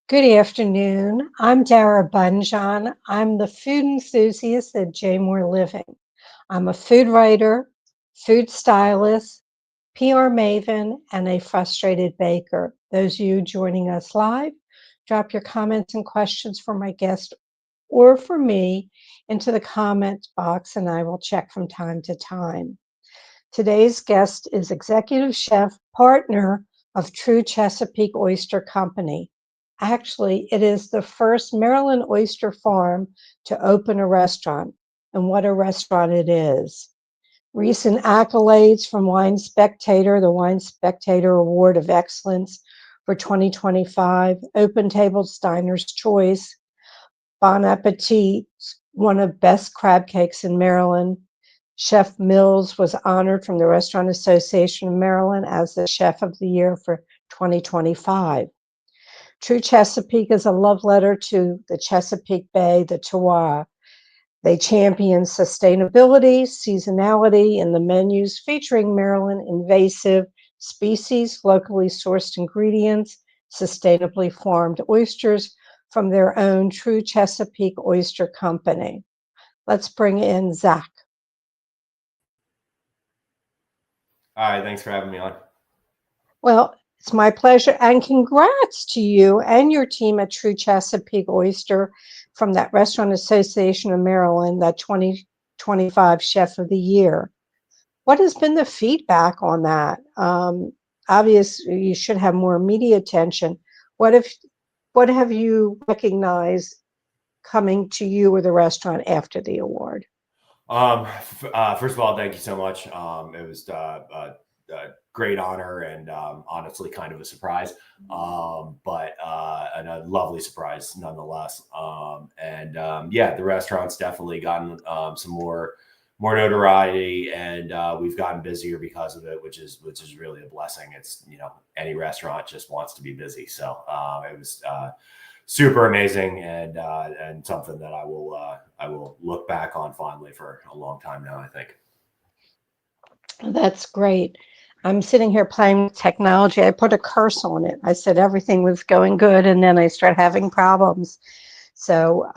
Good afternoon. I'm Dara Bunjon. I'm the food enthusiast at J More Living. I'm a food writer, food stylist, PR maven, and a frustrated baker. Those of you joining us live, drop your comments and questions for my guest or for me into the comment box, and I will check from time to time. Today's guest is executive chef, partner of True Chesapeake Oyster Company. Actually, it is the first Maryland oyster farm to open a restaurant, and what a restaurant it is. Recent accolades from Wine Spectator, the Wine Spectator Award of Excellence for 2025, Open Table Diner's Choice, Bon Appetit, one of best crab cakes in Maryland. Chef Mills was honored from the Restaurant Association of Maryland as the Chef of the Year for 2025. True Chesapeake is a love letter to the Chesapeake Bay, the terroir. They champion sustainability, seasonality in the menus featuring Maryland invasive species, locally sourced ingredients, sustainably farmed oysters from their own True Chesapeake Oyster Company. Let's bring in Zack. Hi, thanks for having me on. Well, it's my pleasure, and congrats to you and your team at True Chesapeake Oyster from that Restaurant Association of Maryland, that 2025 Chef of the Year. What has been the feedback on that? Obviously, you should have more media attention. What have you recognized coming to you or the restaurant after the award? First of all, thank you so much. It was a great honor and honestly kind of a surprise, but and a lovely surprise nonetheless. Yeah, the restaurant's definitely gotten some more notoriety, and we've gotten busier because of it, which is really a blessing. It's any restaurant just wants to be busy, so it was super amazing and something that I will look back on fondly for a long time now, I think. That's great. I'm sitting here playing with technology. I put a curse on it. I said everything was going good, and then I start having problems. So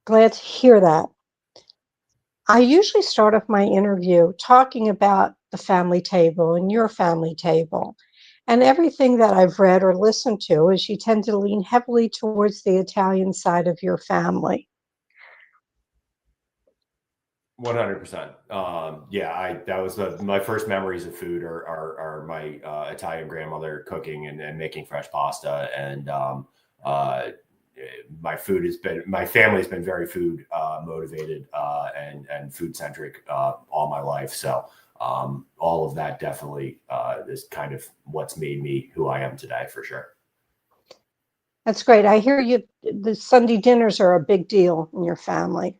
glad to hear that. I usually start off my interview talking about the family table and your family table. And everything that I've read or listened to is you tend to lean heavily towards the Italian side of your family. 100%. Yeah, that was my first memories of food are my Italian grandmother cooking and making fresh pasta, and uh, my family's been very food motivated and food centric all my life. So all of that definitely is kind of what's made me who I am today, for sure. That's great. I hear you. The Sunday dinners are a big deal in your family.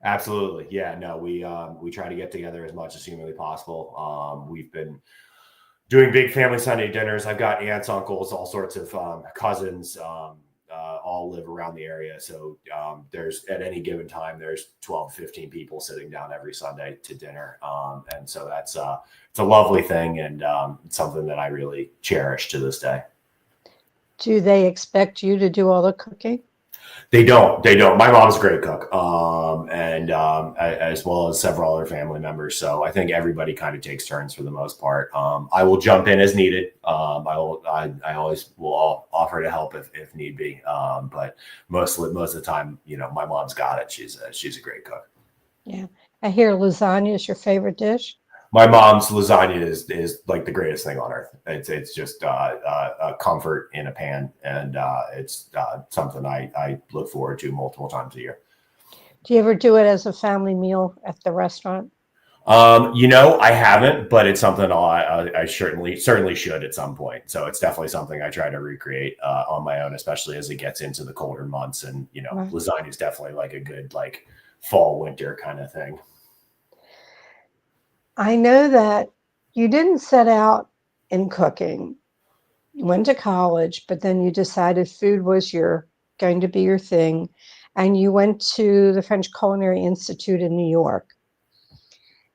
Absolutely. Yeah, no, we try to get together as much as humanly possible. We've been doing big family Sunday dinners. I've got aunts, uncles, all sorts of cousins, all live around the area. So there's at any given time, there's 12 to 15 people sitting down every Sunday to dinner. And so it's a lovely thing, and it's something that I really cherish to this day. Do they expect you to do all the cooking? They don't. They don't. My mom's a great cook, as well as several other family members. So I think everybody kind of takes turns for the most part. I will jump in as needed. I always will offer to help if need be. But most of the time, my mom's got it. She's a great cook. Yeah. I hear lasagna is your favorite dish. My mom's lasagna is like the greatest thing on earth. It's just a comfort in a pan, and it's something I look forward to multiple times a year. Do you ever do it as a family meal at the restaurant? I haven't, but it's something I certainly should at some point. So it's definitely something I try to recreate on my own, especially as it gets into the colder months. And Right. lasagna is definitely like a good like fall winter kind of thing. I know that you didn't set out in cooking. You went to college, but then you decided food was going to be your thing, and you went to the French Culinary Institute in New York.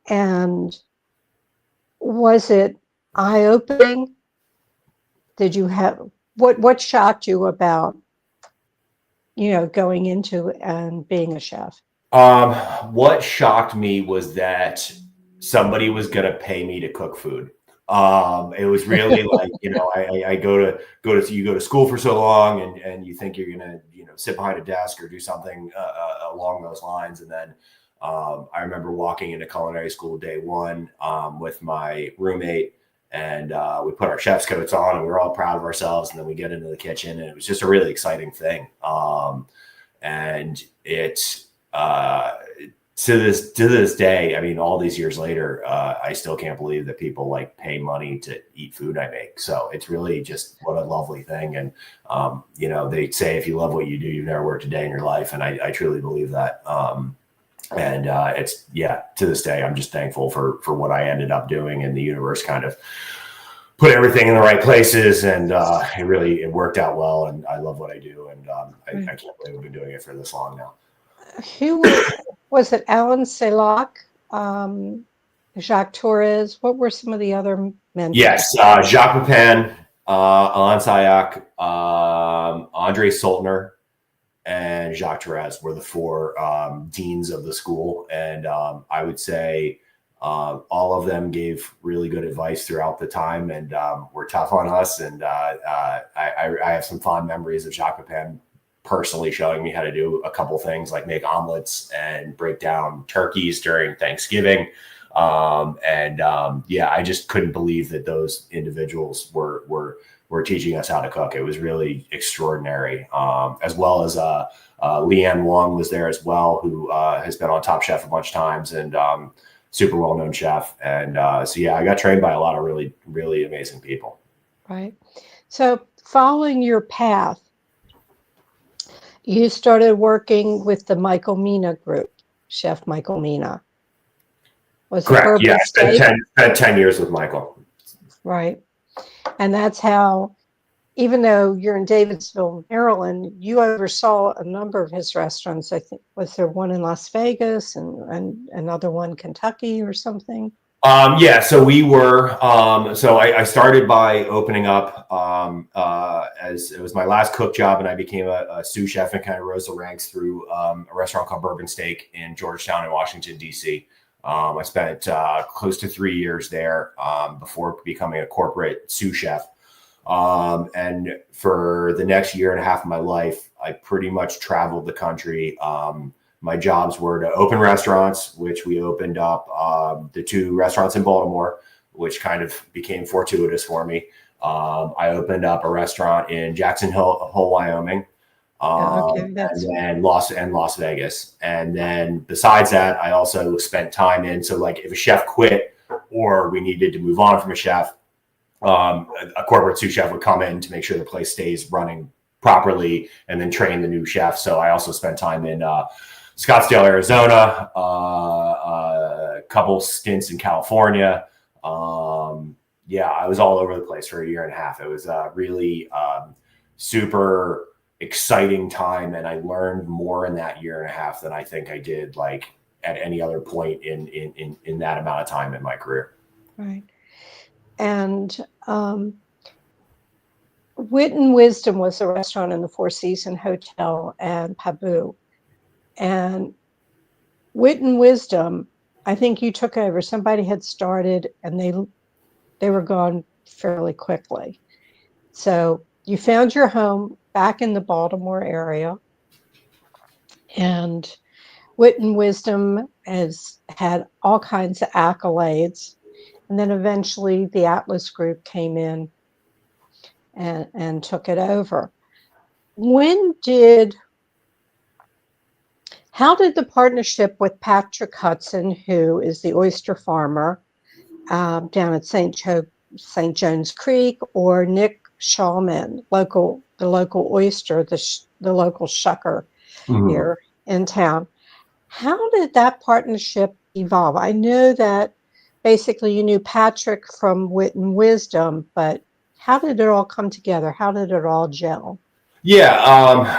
And was it eye-opening? what shocked you about, going into and being a chef? What shocked me was that somebody was going to pay me to cook food. It was really like, I you go to school for so long and you think you're going to, sit behind a desk or do something along those lines. And then I remember walking into culinary school day one with my roommate, and we put our chef's coats on and we were all proud of ourselves. And then we get into the kitchen and it was just a really exciting thing. And it's, to this day, I mean, all these years later, I still can't believe that people like pay money to eat food I make. So it's really just what a lovely thing. And, they say, if you love what you do, you've never worked a day in your life. And I truly believe that. It's, to this day, I'm just thankful for what I ended up doing, and the universe kind of put everything in the right places, and it worked out well. And I love what I do. And I can't believe I've been doing it for this long now. Who was it? Alan Selak, Jacques Torres. What were some of the other mentors? Yes, Jacques Pepin, Alan Sayak, Andre Soltner, and Jacques Torres were the four deans of the school. And I would say all of them gave really good advice throughout the time, and were tough on us. And I have some fond memories of Jacques Pepin personally showing me how to do a couple things, like make omelets and break down turkeys during Thanksgiving. I just couldn't believe that those individuals were teaching us how to cook. It was really extraordinary. As well as Leanne Wong was there as well, who has been on Top Chef a bunch of times, and super well-known chef. And I got trained by a lot of really, really amazing people. Right. So following your path, you started working with the Michael Mina group, Chef Michael Mina. Was correct? Yeah, I spent 10 years with Michael. Right. And that's how, even though you're in Davidsville, Maryland, you oversaw a number of his restaurants. I think, was there one in Las Vegas and another one Kentucky or something? So we were, I started by opening up, as it was my last cook job, and I became a sous chef and kind of rose the ranks through a restaurant called Bourbon Steak in Georgetown in Washington, D.C. I spent close to 3 years there before becoming a corporate sous chef. And for the next year and a half of my life, I pretty much traveled the country. My jobs were to open restaurants, which we opened up the 2 restaurants in Baltimore, which kind of became fortuitous for me. I opened up a restaurant in Jackson Hole, Wyoming, and then Las Vegas. And then besides that, I also spent time in. So like if a chef quit or we needed to move on from a chef, a corporate sous chef would come in to make sure the place stays running properly and then train the new chef. So I also spent time in Scottsdale, Arizona, a couple stints in California. I was all over the place for a year and a half. It was really super exciting time, and I learned more in that year and a half than I think I did like at any other point in that amount of time in my career. Right. And Wit and Wisdom was a restaurant in the Four Seasons Hotel and Pabu. And Wit and Wisdom, I think you took over. Somebody had started, and they were gone fairly quickly. So you found your home back in the Baltimore area, and Wit and Wisdom has had all kinds of accolades. And then eventually the Atlas Group came in and took it over. How did the partnership with Patrick Hudson, who is the oyster farmer down at St. John's Creek, or Nick Shawman, the local oyster, the local shucker here in town, how did that partnership evolve? I know that basically you knew Patrick from Wit and Wisdom, but how did it all come together? How did it all gel? Yeah,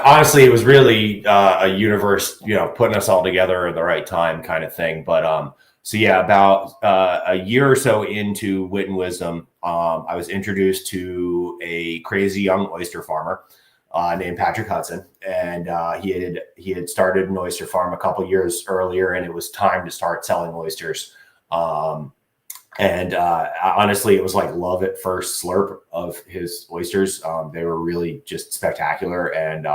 honestly, it was really a universe, putting us all together at the right time kind of thing. But So yeah, about a year or so into Wit and Wisdom, I was introduced to a crazy young oyster farmer named Patrick Hudson, and he had started an oyster farm a couple years earlier, and it was time to start selling oysters. And honestly, it was like love at first slurp of his oysters. They were really just spectacular, and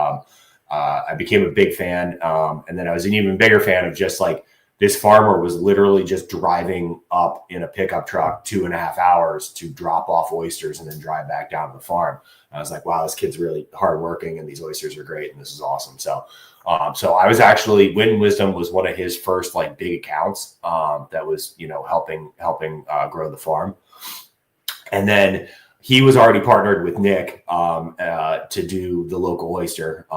I became a big fan. And then I was an even bigger fan of just like this farmer was literally just driving up in a pickup truck 2.5 hours to drop off oysters and then drive back down to the farm. I was like, wow, this kid's really hardworking, and these oysters are great, and this is awesome. So I was actually, Wit and Wisdom was one of his first like big accounts that was, helping grow the farm. And then he was already partnered with Nick to do the local oyster,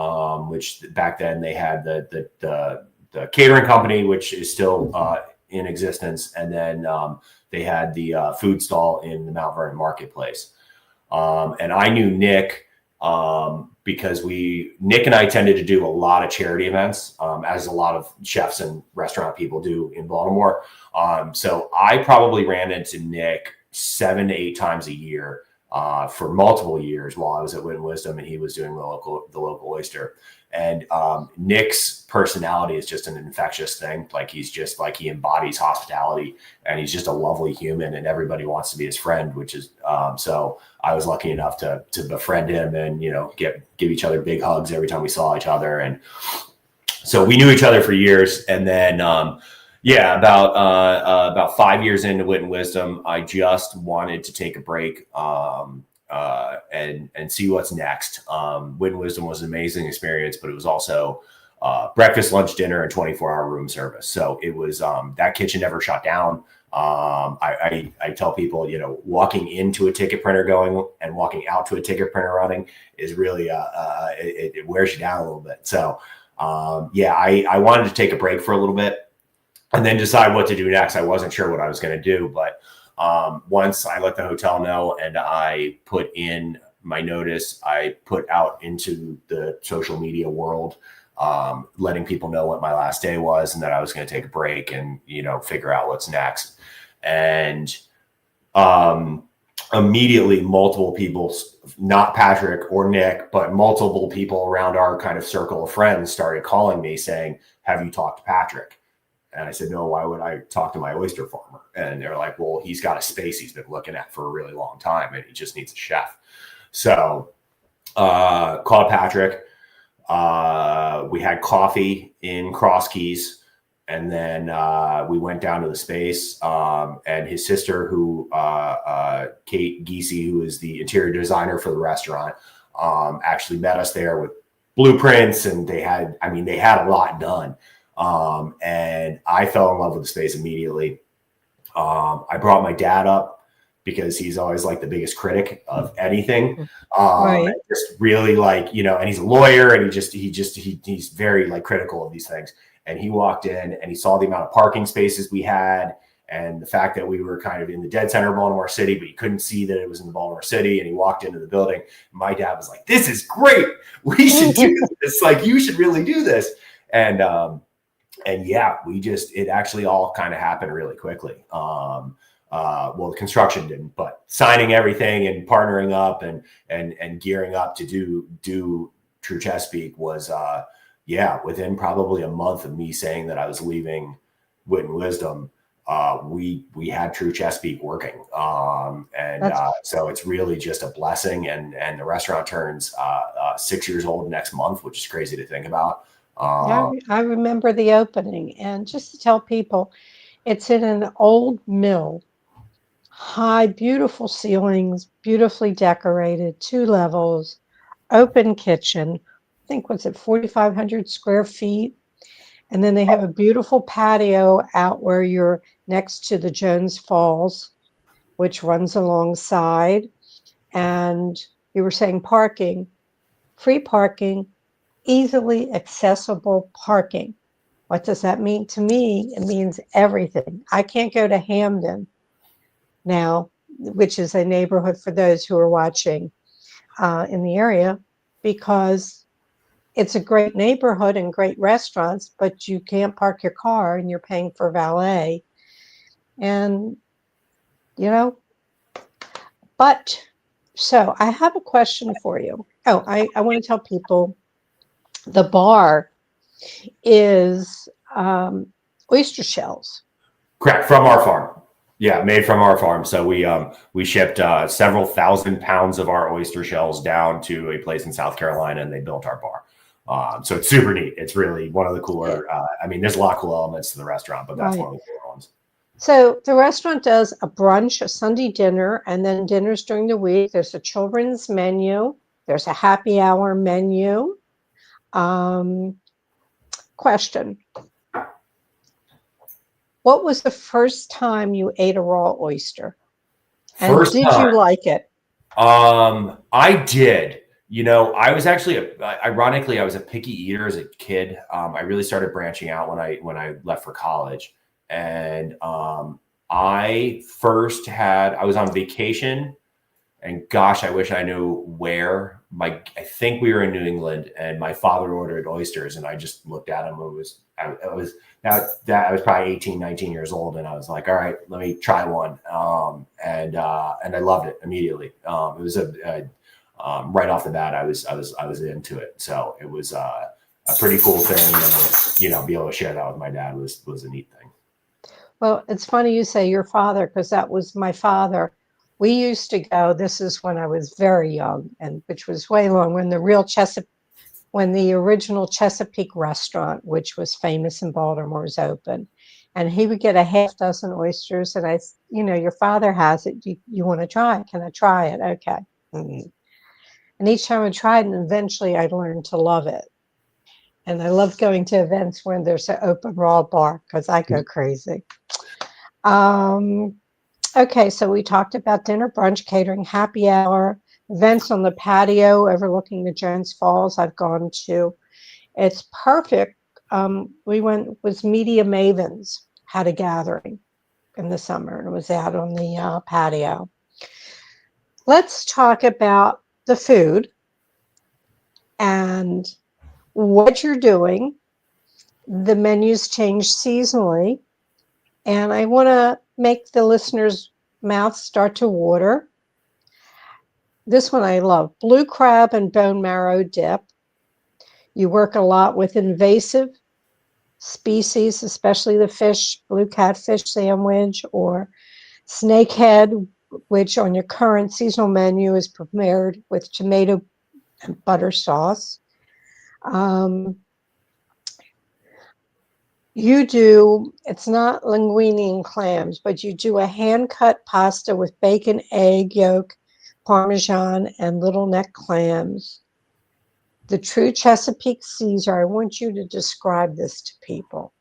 which back then they had the catering company, which is still in existence. And then they had the food stall in the Mount Vernon marketplace. And I knew Nick because Nick and I tended to do a lot of charity events, as a lot of chefs and restaurant people do in Baltimore. So I probably ran into Nick 7 to 8 times a year for multiple years while I was at Wit and Wisdom, and he was doing the local oyster. And Nick's personality is just an infectious thing. Like he's just like, he embodies hospitality, and he's just a lovely human, and everybody wants to be his friend, which is so I was lucky enough to befriend him and, give each other big hugs every time we saw each other. And so we knew each other for years. And then about 5 years into Wit and Wisdom, I just wanted to take a break and see what's next. Wit and Wisdom was an amazing experience, but it was also breakfast, lunch, dinner, and 24-hour room service. So it was that kitchen never shut down. I tell people, walking into a ticket printer going and walking out to a ticket printer running is really it wears you down a little bit. So I wanted to take a break for a little bit and then decide what to do next. I wasn't sure what I was going to do, but once I let the hotel know and I put in my notice, I put out into the social media world, letting people know what my last day was and that I was going to take a break and, figure out what's next. And immediately multiple people, not Patrick or Nick, but multiple people around our kind of circle of friends started calling me saying, have you talked to Patrick? And I said, no, why would I talk to my oyster farmer? And they're like, well, he's got a space he's been looking at for a really long time, and he just needs a chef. So called Patrick. We had coffee in Cross Keys, and then we went down to the space. And his sister, Kate Giese, who is the interior designer for the restaurant, actually met us there with blueprints, and they had a lot done. And I fell in love with the space immediately. I brought my dad up because he's always like the biggest critic of anything. Right. Just really like, and he's a lawyer, and he's very like critical of these things. And he walked in and he saw the amount of parking spaces we had and the fact that we were kind of in the dead center of Baltimore City, but you couldn't see that it was in the Baltimore City. And he walked into the building. My dad was like, this is great. We should do this. Like, you should really do this. And yeah, it actually all kind of happened really quickly. Well, the construction didn't, but signing everything and partnering up and gearing up to do True Chesapeake was, within probably a month of me saying that I was leaving Wit and Wisdom, we had True Chesapeake working. So it's really just a blessing. And the restaurant turns 6 years old next month, which is crazy to think about. I remember the opening, and just to tell people, it's in an old mill, high, beautiful ceilings, beautifully decorated, 2 levels, open kitchen. I think, was it 4,500 square feet? And then they have a beautiful patio out where you're next to the Jones Falls, which runs alongside. And you were saying parking, free parking, easily accessible parking. What does that mean to me? It means everything. I can't go to Hamden now, which is a neighborhood for those who are watching in the area, because it's a great neighborhood and great restaurants, but you can't park your car and you're paying for valet. And, you know, but so I have a question for you. Oh, I want to tell people the bar is oyster shells. Correct, from our farm. Yeah, made from our farm. So we shipped several thousand pounds of our oyster shells down to a place in South Carolina, and they built our bar. So it's super neat. It's really one of the Yeah, cooler. I mean, there's a lot of cool elements to the restaurant, but that's right. one of the cooler ones. So the restaurant does a brunch, a Sunday dinner, and then dinners during the week. There's a children's menu. There's a happy hour menu. Um, Question: what was the first time you ate a raw oyster, and First did you time. like it? I did. You know, I was actually, ironically, I was a picky eater as a kid. I really started branching out when I left for college, and I was on vacation, and gosh, I wish I knew where. I think we were in New England, and my father ordered oysters, and I just looked at him. I was that I was probably 18, 19 years old, and I was like, all right, let me try one. And I loved it immediately. It was right off the bat, I was into it. So it was a pretty cool thing, and be able to share that with my dad was a neat thing. Well, it's funny you say your father, because that was my father. We used to go, this is when I was very young, and which was way long, when the original Chesapeake restaurant, which was famous in Baltimore, was open. And he would get a half dozen oysters, and your father has it. You want to try it? Can I try it? Okay. Mhm. And each time I tried, and eventually I learned to love it. And I love going to events when there's an open raw bar because I go crazy. Um, okay, so we talked about dinner, brunch, catering, happy hour, events on the patio overlooking the Jones Falls. I've gone to. It's perfect. We went was Media Mavens had a gathering in the summer and it was out on the patio. Let's talk about the food and what you're doing. The menus change seasonally, and I want to make the listeners' mouths start to water. This one I love: blue crab and bone marrow dip. You work a lot with invasive species, especially the fish, blue catfish sandwich or snakehead, which on your current seasonal menu is prepared with tomato and butter sauce. Um, it's not linguine and clams, but you do a hand cut pasta with bacon, egg yolk, Parmesan, and little neck clams. The true Chesapeake Caesar. I want you to describe this to people.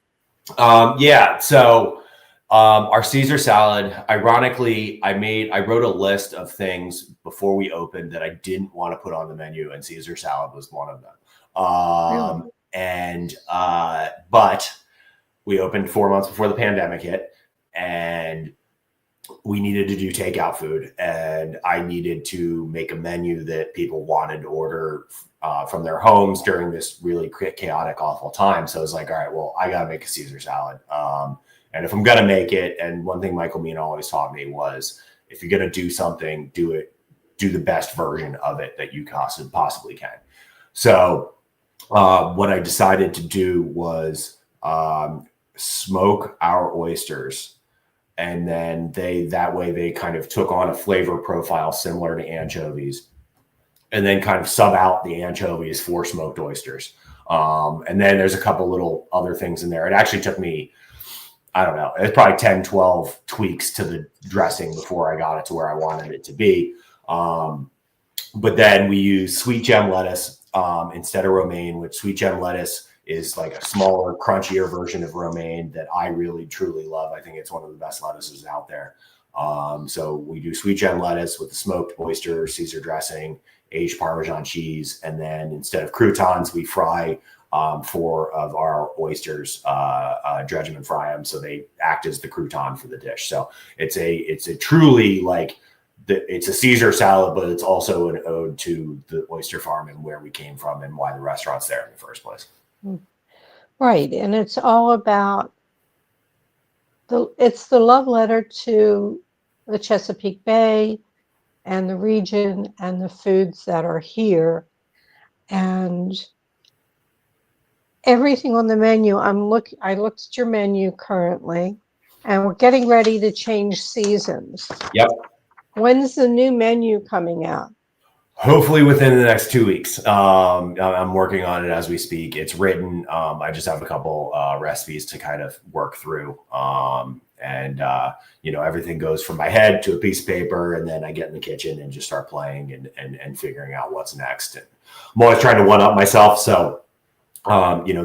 Yeah. So our Caesar salad, ironically, I wrote a list of things before we opened that I didn't want to put on the menu, and Caesar salad was one of them. Really? But we opened 4 months before the pandemic hit, and we needed to do takeout food, and I needed to make a menu that people wanted to order from their homes during this really chaotic, awful time. So I was like, all right, well, I got to make a Caesar salad. And if I'm going to make it, and one thing Michael Mina always taught me was, if you're going to do something, do the best version of it that you possibly can. So what I decided to do was smoke our oysters, and then that way they kind of took on a flavor profile similar to anchovies, and then kind of sub out the anchovies for smoked oysters. And then there's a couple little other things in there. It actually took me, I don't know, it's probably 10, 12 tweaks to the dressing before I got it to where I wanted it to be. But then we use sweet gem lettuce instead of romaine, which sweet gem lettuce is like a smaller, crunchier version of romaine that I really, truly love. I think it's one of the best lettuces out there. So we do sweet gem lettuce with the smoked oyster, Caesar dressing, aged Parmesan cheese, and then instead of croutons, we fry 4 of our oysters, dredge them and fry them, so they act as the crouton for the dish. So it's a truly it's a Caesar salad, but it's also an ode to the oyster farm and where we came from and why the restaurant's there in the first place. Right. And it's all about It's the love letter to the Chesapeake Bay and the region and the foods that are here. And everything on the menu, I looked at your menu currently, and we're getting ready to change seasons. Yep. When's the new menu coming out? Hopefully within the next 2 weeks. I'm working on it as we speak. It's written. I just have a couple recipes to kind of work through. Everything goes from my head to a piece of paper, and then I get in the kitchen and just start playing and figuring out what's next. And I'm always trying to one up myself. So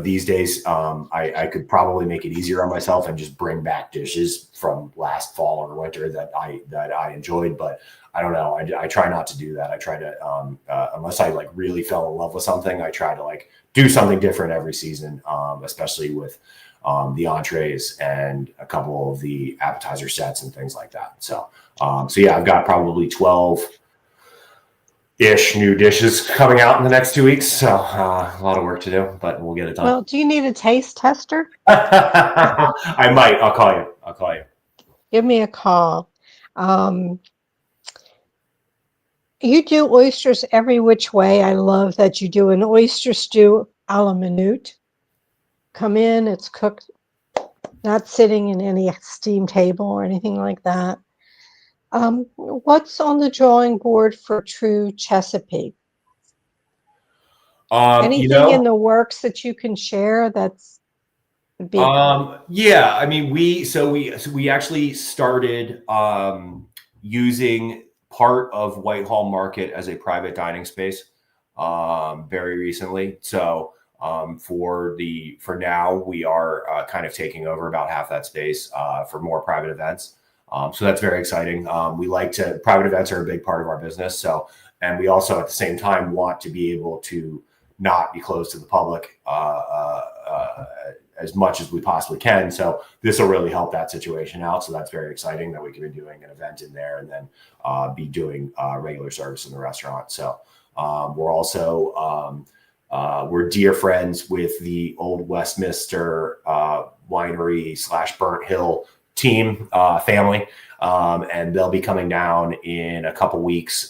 these days, I could probably make it easier on myself and just bring back dishes from last fall or winter that I enjoyed. But I don't know. I try not to do that. I try to, unless I like really fell in love with something, I try to like do something different every season, especially with the entrees and a couple of the appetizer sets and things like that. So yeah, I've got probably 12-ish new dishes coming out in the next 2 weeks. So a lot of work to do, but we'll get it done. Well, do you need a taste tester? I might. I'll call you. Give me a call. You do oysters every which way. I love that you do an oyster stew a la minute. Come in, it's cooked, not sitting in any steam table or anything like that. What's on the drawing board for True Chesapeake? Anything in the works that you can share that's big? Yeah, I mean, we actually started using part of Whitehall Market as a private dining space very recently. So for now, we are kind of taking over about half that space for more private events. So that's very exciting. Private events are a big part of our business. So, and we also at the same time want to be able to not be closed to the public as much as we possibly can. So this will really help that situation out. So that's very exciting that we can be doing an event in there and then be doing regular service in the restaurant. So we're also we're dear friends with the Old Westminster Winery / Burnt Hill team family, and they'll be coming down in a couple weeks.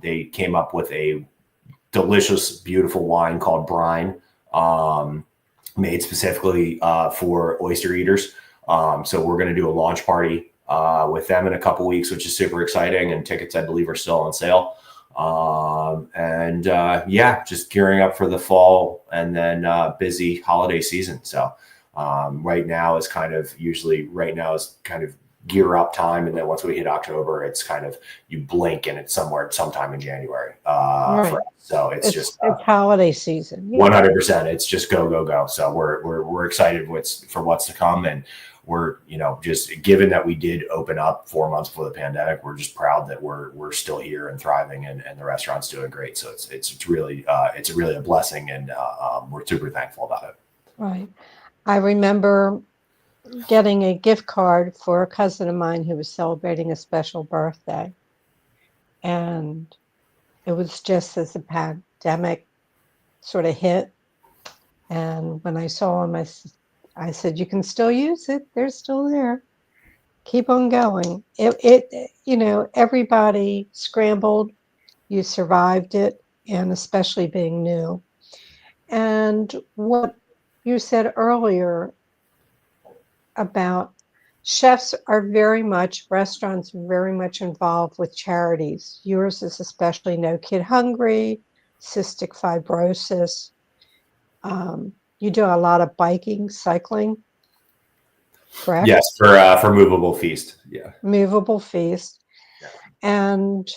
They came up with a delicious, beautiful wine called Brine, made specifically for oyster eaters. So we're going to do a launch party with them in a couple weeks, which is super exciting. And tickets, I believe, are still on sale. Just gearing up for the fall and then busy holiday season. So right now is kind of gear up time, and then once we hit October, it's kind of you blink and it's sometime in January. Right. So it's holiday season. 100%. It's just go. So we're excited for what's to come, and we're just given that we did open up 4 months before the pandemic, we're just proud that we're still here and thriving, and the restaurant's doing great. So it's really a blessing, and we're super thankful about it. Right. I remember getting a gift card for a cousin of mine who was celebrating a special birthday. And it was just as the pandemic sort of hit. And when I saw him, I said, you can still use it. They're still there. Keep on going. Everybody scrambled. You survived it, and especially being new. And what you said earlier about restaurants are very much involved with charities. Yours is especially No Kid Hungry, cystic fibrosis. You do a lot of biking, cycling, correct? Yes, for Movable Feast. Yeah. Movable Feast. Yeah. And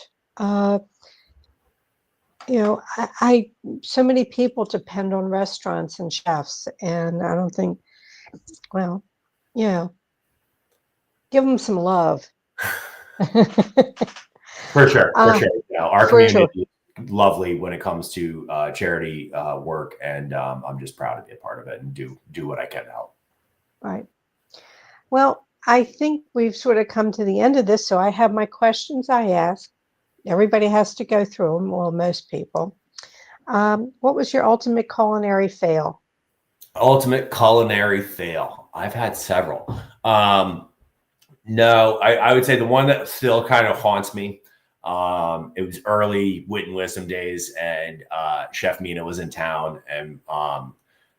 so many people depend on restaurants and chefs, and I don't think, give them some love. For sure. Our community is lovely when it comes to charity work, and I'm just proud to be a part of it and do what I can to help. Right. Well, I think we've sort of come to the end of this, so I have my questions I ask. Everybody has to go through them, well, most people. What was your ultimate culinary fail? Ultimate culinary fail. I've had several. No, I would say the one that still kind of haunts me. It was early Wit and Wisdom days, and Chef Mina was in town, and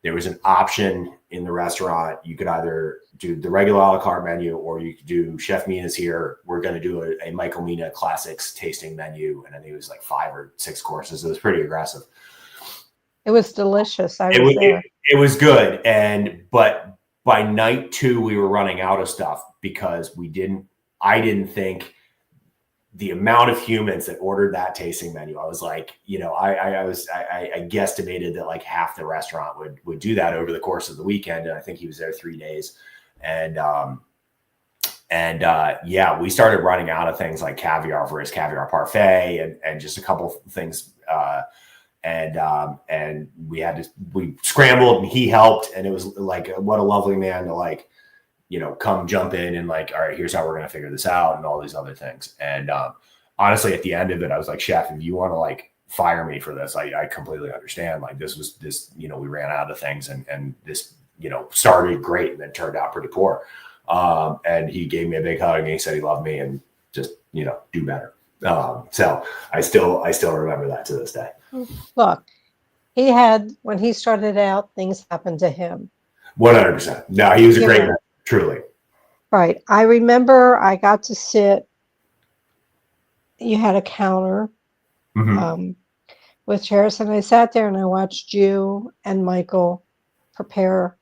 there was an option in the restaurant. You could either do the regular a la carte menu, or you could do Chef Mina's here. We're going to do a Michael Mina Classics tasting menu, and I think it was like 5 or 6 courses. It was pretty aggressive. It was delicious. I was there. It was good, but by night 2 we were running out of stuff because I didn't think the amount of humans that ordered that tasting menu. I was like, I guesstimated that like half the restaurant would do that over the course of the weekend, and I think he was there 3 days, and yeah, we started running out of things like caviar for his caviar parfait, and just a couple things. And we scrambled, and he helped, and it was like, what a lovely man to like, come jump in and like, all right, here's how we're going to figure this out, and all these other things. And honestly, at the end of it, I was like, Chef, if you want to like fire me for this, I completely understand. Like this, we ran out of things, and this, started great and then turned out pretty poor. And he gave me a big hug, and he said he loved me, and just, do better. So I still remember that to this day. Look, when he started out, things happened to him. 100%. No, he was a great man, truly. Right. I remember I got to sit, you had a counter with chairs, and I sat there and I watched you and Michael prepare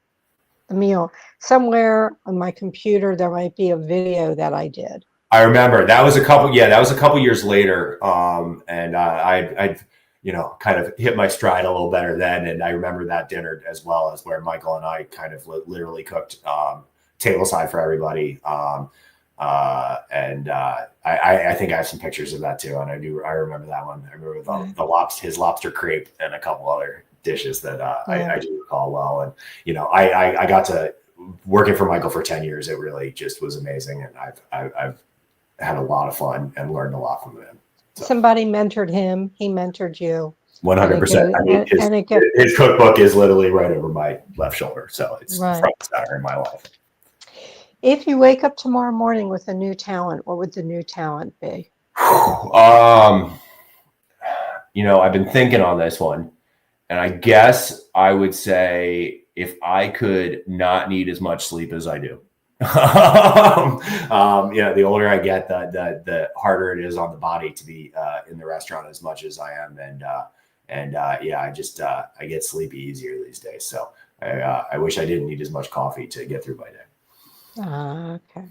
the meal. Somewhere on my computer, there might be a video that I did. I remember that was a couple years later. And I'd kind of hit my stride a little better then. And I remember that dinner as well, as where Michael and I kind of literally cooked tableside for everybody. I think I have some pictures of that too. And I remember that one. I remember his lobster crepe and a couple other dishes that I do recall well. And, I got to working for Michael for 10 years. It really just was amazing. And I've had a lot of fun and learned a lot from him. So. Somebody mentored him. He mentored you. 100%. I mean, his cookbook is literally right over my left shoulder. So it's front and center in my life. If you wake up tomorrow morning with a new talent, what would the new talent be? I've been thinking on this one, and I guess I would say if I could not need as much sleep as I do. The older I get, the harder it is on the body to be in the restaurant as much as I am, I get sleepy easier these days. So I wish I didn't need as much coffee to get through my day. Okay.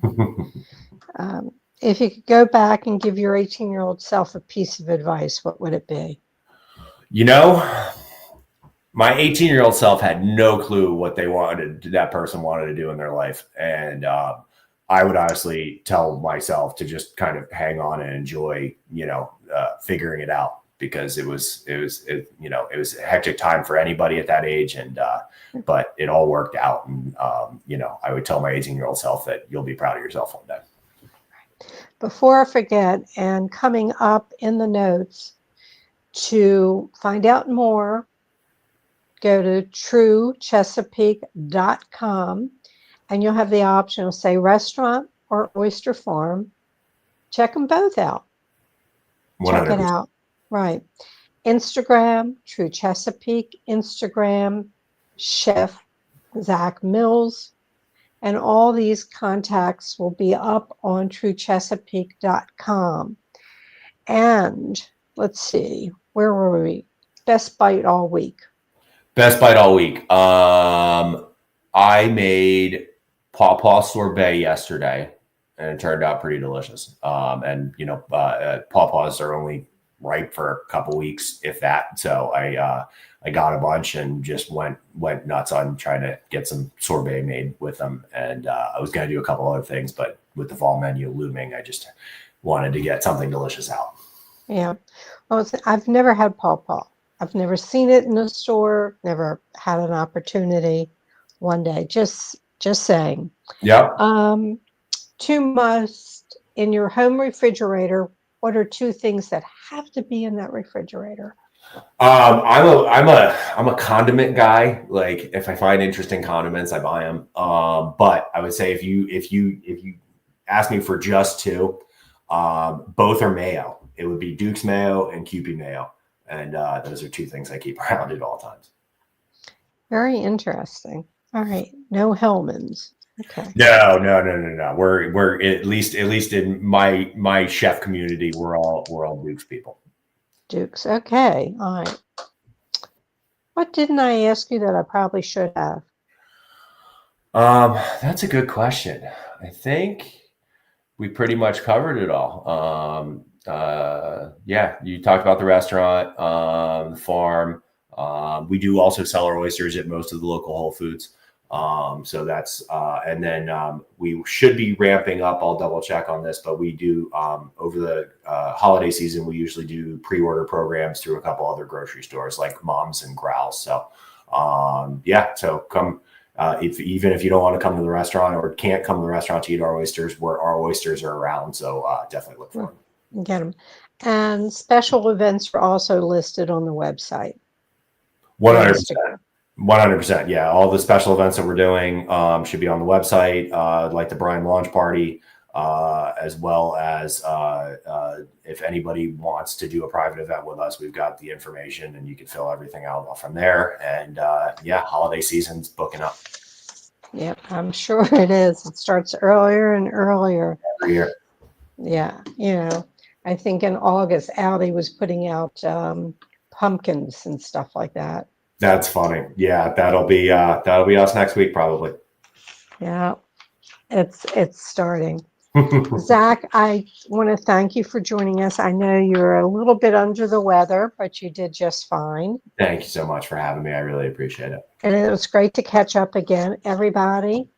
If you could go back and give your 18-year-old self a piece of advice, what would it be? My 18-year-old self had no clue what that person wanted to do in their life. And I would honestly tell myself to just kind of hang on and enjoy, figuring it out, because it was a hectic time for anybody at that age. And, but it all worked out. And, I would tell my 18-year-old self that you'll be proud of yourself one day. Before I forget, and coming up in the notes, to find out more, go to truechesapeake.com, and you'll have the option of say restaurant or oyster farm. Check them both out. 100%. Check it out. Right. Instagram, True Chesapeake. Instagram, Chef Zack Mills. And all these contacts will be up on truechesapeake.com. And let's see, where were we? Best Bite all week. Best Bite all week. I made pawpaw sorbet yesterday, and it turned out pretty delicious. Pawpaws are only ripe for a couple weeks, if that. So I got a bunch and just went nuts on trying to get some sorbet made with them. And I was going to do a couple other things, but with the fall menu looming, I just wanted to get something delicious out. Yeah. Well, I've never had pawpaw. I've never seen it in the store, never had an opportunity. One day, just saying. Yeah. Two must in your home refrigerator. What are 2 things that have to be in that refrigerator? I'm a condiment guy. Like if I find interesting condiments, I buy them. But I would say if you asked me for just two, both are mayo. It would be Duke's mayo and Kewpie mayo. And those are two things I keep around at all times. Very interesting. All right. No Hellmann's. Okay. No. We're at least in my chef community, we're all Duke's people. Duke's. Okay. All right. What didn't I ask you that I probably should have? That's a good question. I think we pretty much covered it all. Yeah, you talked about the restaurant, the farm. We do also sell our oysters at most of the local Whole Foods. So that's, and then we should be ramping up. I'll double check on this, but we do over the holiday season, we usually do pre-order programs through a couple other grocery stores like Mom's and Growl's. So yeah, so come. Even if you don't want to come to the restaurant or can't come to the restaurant to eat our oysters, where our oysters are around. So definitely look for them. Get them. And special events are also listed on the website. 100%. 100%. Yeah. All the special events that we're doing should be on the website, like the Brian launch party, as well as if anybody wants to do a private event with us, we've got the information and you can fill everything out from there. And yeah, holiday season's booking up. Yep, I'm sure it is. It starts earlier and earlier. Every year. Yeah. I think in August, Aldi was putting out pumpkins and stuff like that. That's funny. Yeah, that'll be us next week probably. Yeah, it's starting. Zack, I want to thank you for joining us. I know you're a little bit under the weather, but you did just fine. Thank you so much for having me. I really appreciate it. And it was great to catch up again, everybody.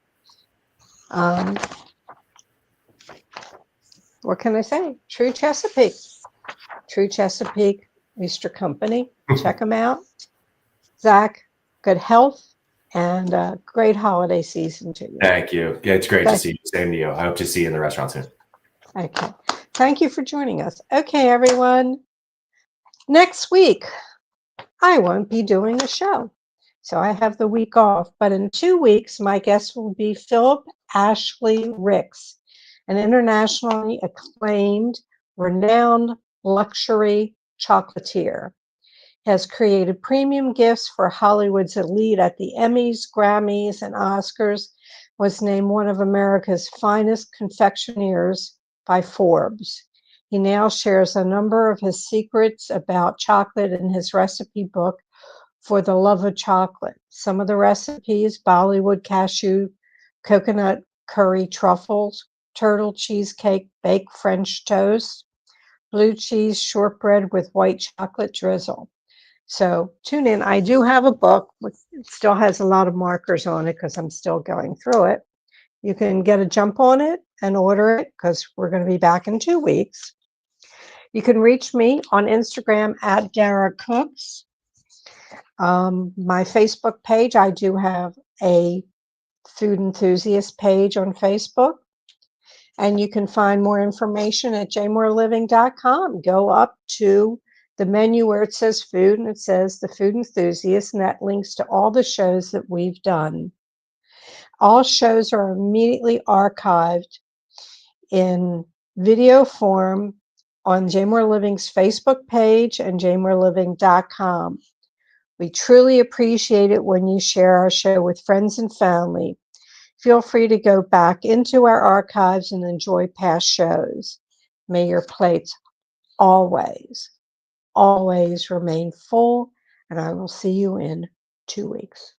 What can I say? True Chesapeake Oyster Company. Check them out. Zack, good health and great holiday season to you. Thank you. It's great to see you. Same to you. I hope to see you in the restaurant soon. Okay. Thank you for joining us. Okay, everyone. Next week, I won't be doing a show. So I have the week off. But in 2 weeks, my guest will be Philip Ashley Ricks, an internationally acclaimed, renowned luxury chocolatier. Has created premium gifts for Hollywood's elite at the Emmys, Grammys, and Oscars, was named one of America's finest confectioners by Forbes. He now shares a number of his secrets about chocolate in his recipe book, For the Love of Chocolate. Some of the recipes: Bollywood cashew, coconut curry truffles, turtle cheesecake, baked French toast, blue cheese shortbread with white chocolate drizzle. So tune in. I do have a book. It still has a lot of markers on it because I'm still going through it. You can get a jump on it and order it because we're going to be back in 2 weeks. You can reach me on Instagram at Dara Cooks. My Facebook page, I do have a Food Enthusiast page on Facebook. And you can find more information at jmoreliving.com. Go up to the menu where it says food and it says the Food Enthusiast, and that links to all the shows that we've done. All shows are immediately archived in video form on JMore Living's Facebook page and jmoreliving.com. We truly appreciate it when you share our show with friends and family. Feel free to go back into our archives and enjoy past shows. May your plates always remain full, and I will see you in 2 weeks.